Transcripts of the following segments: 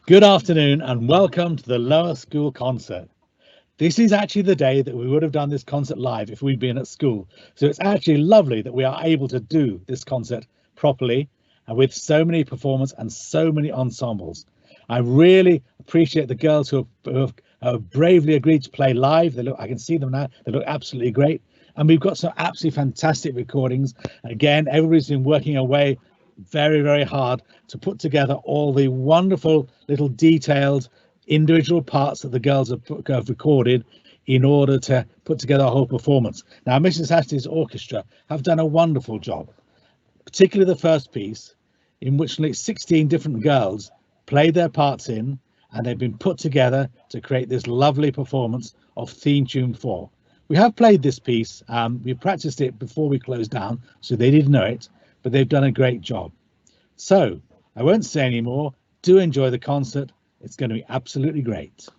Good afternoon and welcome to the lower school concert. This is actually the day that we would have done this concert live if we'd been at school. So it's actually lovely that we are able to do this concert properly and with so many performers and so many ensembles. I really appreciate the girls who have bravely agreed to play live. I can see them now. They look absolutely great. And we've got some absolutely fantastic recordings. Again, everybody's been working away very, very hard to put together all the wonderful little detailed individual parts that the girls have recorded in order to put together a whole performance. Now, Mrs. Hattersley's orchestra have done a wonderful job, particularly the first piece, in which 16 different girls played their parts in, and they've been put together to create this lovely performance of Theme Tune 4. We have played this piece, we practiced it before we closed down, so they didn't know it, but they've done a great job. So I won't say any more. Do enjoy the concert. It's going to be absolutely great.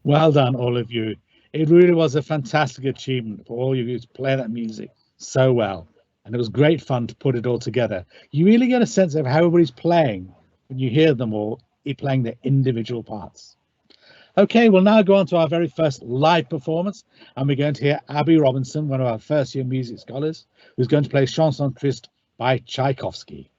Well done, all of you. It really was a fantastic achievement for all of you to play that music so well. And it was great fun to put it all together. You really get a sense of how everybody's playing when you hear them all playing their individual parts. Okay, we'll now go on to our very first live performance, and we're going to hear Abby Robinson, one of our first year music scholars, who's going to play Chanson Triste by Tchaikovsky.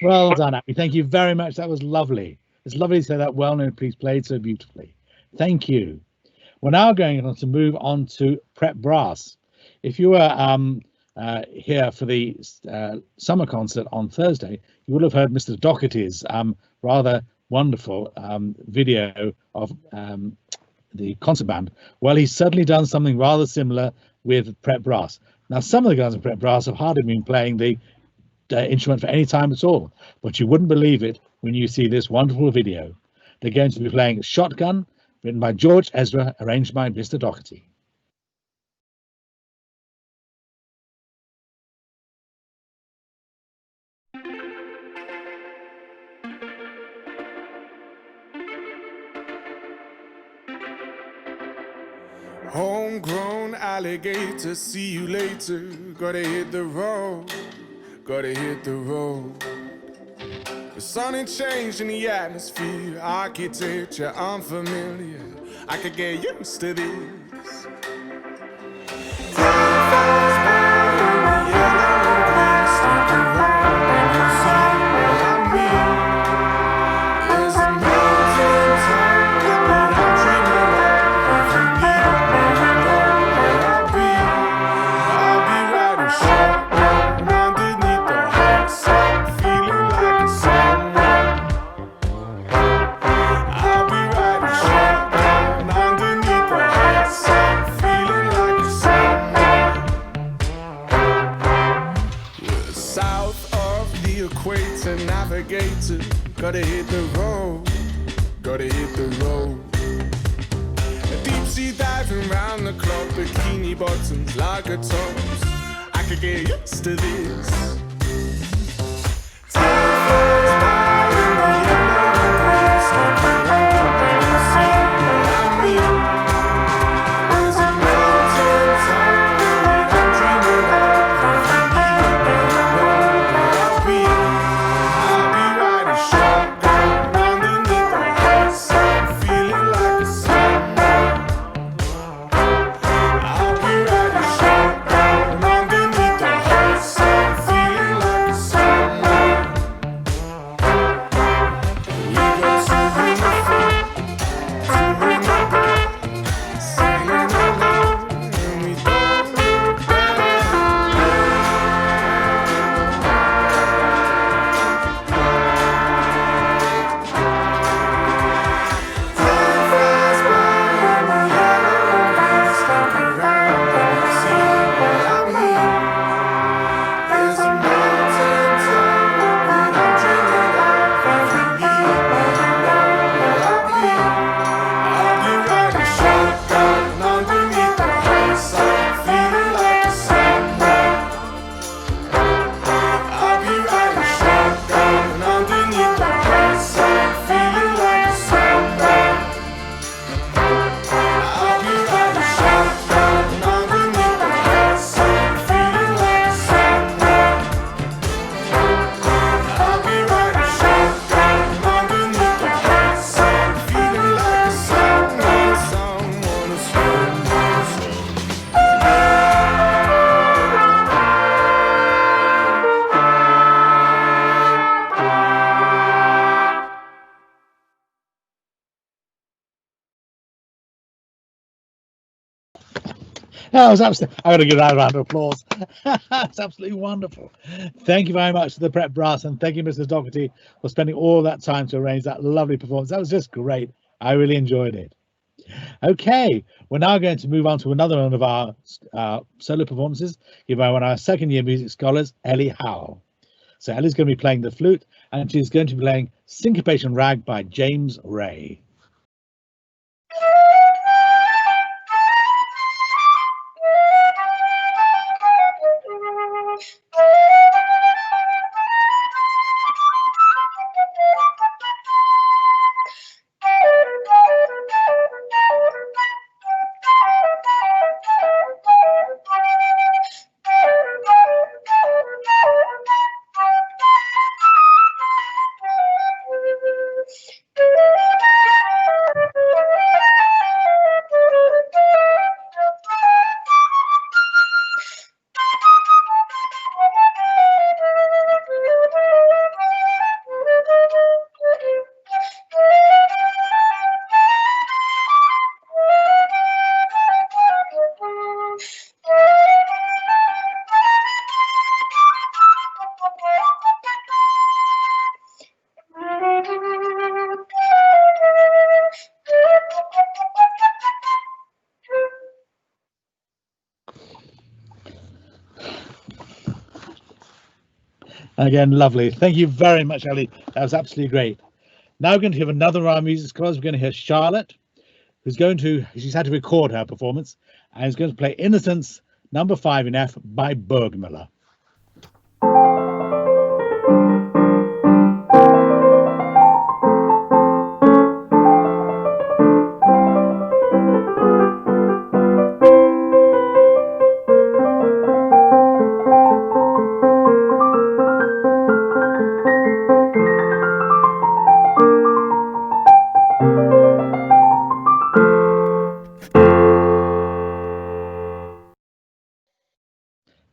Well done, Abby. Thank you very much. That was lovely. It's lovely to say that well-known piece played so beautifully. Thank you. We're now going on to move on to prep brass. If you were here for the summer concert on Thursday, you would have heard Mr. Doherty's rather wonderful video of the concert band. Well, he's certainly done something rather similar with prep brass. Now, some of the guys in prep brass have hardly been playing the instrument for any time at all, but you wouldn't believe it when you see this wonderful video. They're going to be playing Shotgun, written by George Ezra, arranged by Mr. Doherty. Homegrown alligator, see you later. Gotta hit the road, gotta hit the road. The sun ain't changed in the atmosphere, architecture unfamiliar. I could get used to this. Time flies by in the yellow and green, stick around and you'll see what I mean. There's a mountain top that I'm dreaming of. If you need me, you know where I'll be. I'll be riding shotgun underneath the hot sun, feeling like a someone. I'll be riding shotgun underneath the hot sun, feeling like a someone. We're south of the equator, navigator. Gotta hit the road, gotta hit the road. Deep sea diving round the clock, bikini bottoms, lager tops. I could get used to this. Time flies by in the yellow and green, stick around and you'll see what I mean. There's a mountain top that I'm dreaming of. If you need me, you know where I'll be. I'll be riding shotgun underneath the hot sun, feeling like a someone. I'll be riding shotgun underneath the hot sun, feeling That was absolutely, I'm going to give that a round of applause. That's absolutely wonderful. Thank you very much to the prep brass, and thank you, Mrs. Doherty, for spending all that time to arrange that lovely performance. That was just great. I really enjoyed it. Okay, we're now going to move on to another one of our solo performances given by one of our second-year music scholars, Ellie Howell. So Ellie's going to be playing the flute, and she's going to be playing Syncopation Rag by James Ray. Again, lovely. Thank you very much, Ellie. That was absolutely great. Now we're going to have another of our music scholars. We're going to hear Charlotte, she's had to record her performance, and is going to play Innocence number 5 in F by Bergmüller.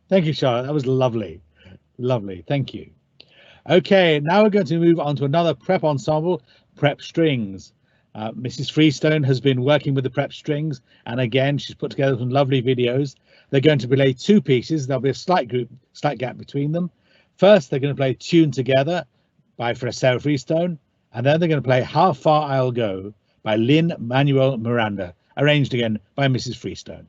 Thank you, Charlotte. That was lovely. Lovely. Thank you. Okay, now we're going to move on to another prep ensemble, Prep Strings. Mrs. Freestone has been working with the Prep Strings, and again, she's put together some lovely videos. They're going to play 2 pieces. There'll be a slight gap between them. First, they're going to play Tune Together by Sarah Freestone, and then they're going to play How Far I'll Go by Lin-Manuel Miranda, arranged again by Mrs. Freestone.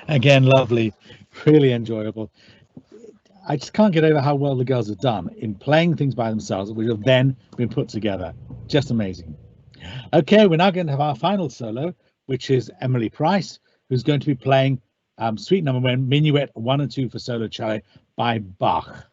Again, lovely, really enjoyable. I just can't get over how well the girls have done in playing things by themselves, which have then been put together. Just amazing. Okay, we're now going to have our final solo, which is Emily Price, who's going to be playing Suite Number 1, Minuet 1 and 2 for solo cello by Bach.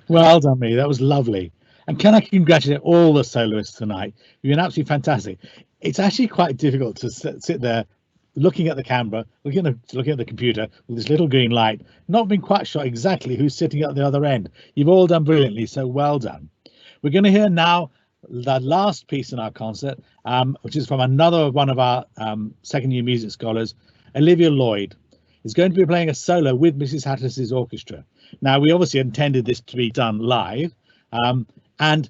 Well done, me. That was lovely. And can I congratulate all the soloists tonight? You've been absolutely fantastic. It's actually quite difficult to sit there looking at the camera, looking at the computer with this little green light, not being quite sure exactly who's sitting at the other end. You've all done brilliantly, so well done. We're going to hear now the last piece in our concert, which is from another one of our second year music scholars, Olivia Lloyd. Is going to be playing a solo with Mrs. Hattersleys Orchestra. Now, we obviously intended this to be done live, and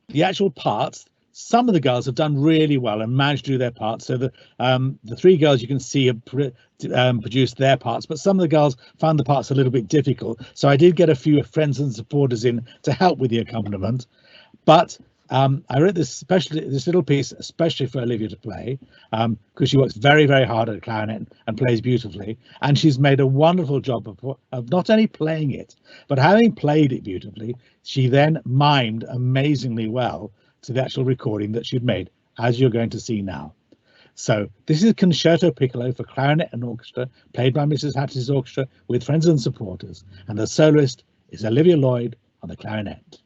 the actual parts, some of the girls have done really well and managed to do their parts. So the three girls you can see have produced their parts, but some of the girls found the parts a little bit difficult. So I did get a few friends and supporters in to help with the accompaniment. But I wrote this little piece especially for Olivia to play, because she works very, very hard at clarinet and plays beautifully. And she's made a wonderful job of not only playing it, but having played it beautifully, she then mimed amazingly well to the actual recording that she'd made, as you're going to see now. So this is Concerto Piccolo for clarinet and orchestra, played by Mrs. Hattersleys Orchestra with friends and supporters. And the soloist is Olivia Lloyd on the clarinet.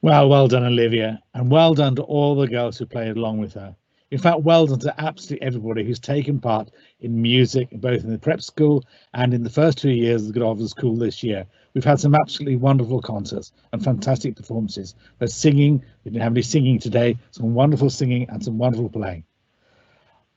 Well done, Olivia, and well done to all the girls who played along with her. In fact, well done to absolutely everybody who's taken part in music, both in the prep school and in the first 2 years of the Godolphin School this year. We've had some absolutely wonderful concerts and fantastic performances. But singing, we didn't have any singing today, some wonderful singing and some wonderful playing.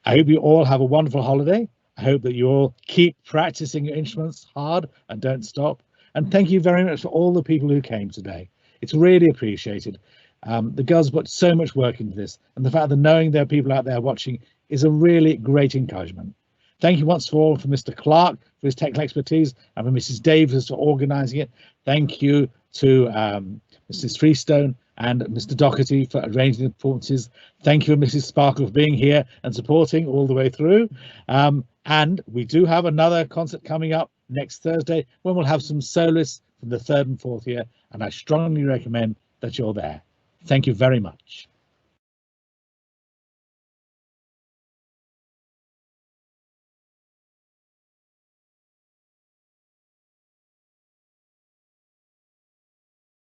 I hope you all have a wonderful holiday. I hope that you all keep practicing your instruments hard and don't stop. And thank you very much for all the people who came today. It's really appreciated. The girls put so much work into this, and the fact that knowing there are people out there watching is a really great encouragement. Thank you once for all for Mr. Clark for his technical expertise and for Mrs. Davis for organising it. Thank you to Mrs. Freestone and Mr. Doherty for arranging the performances. Thank you for Mrs. Sparkle for being here and supporting all the way through. And we do have another concert coming up next Thursday when we'll have some soloists from the 3rd and 4th year, and I strongly recommend that you're there. Thank you very much.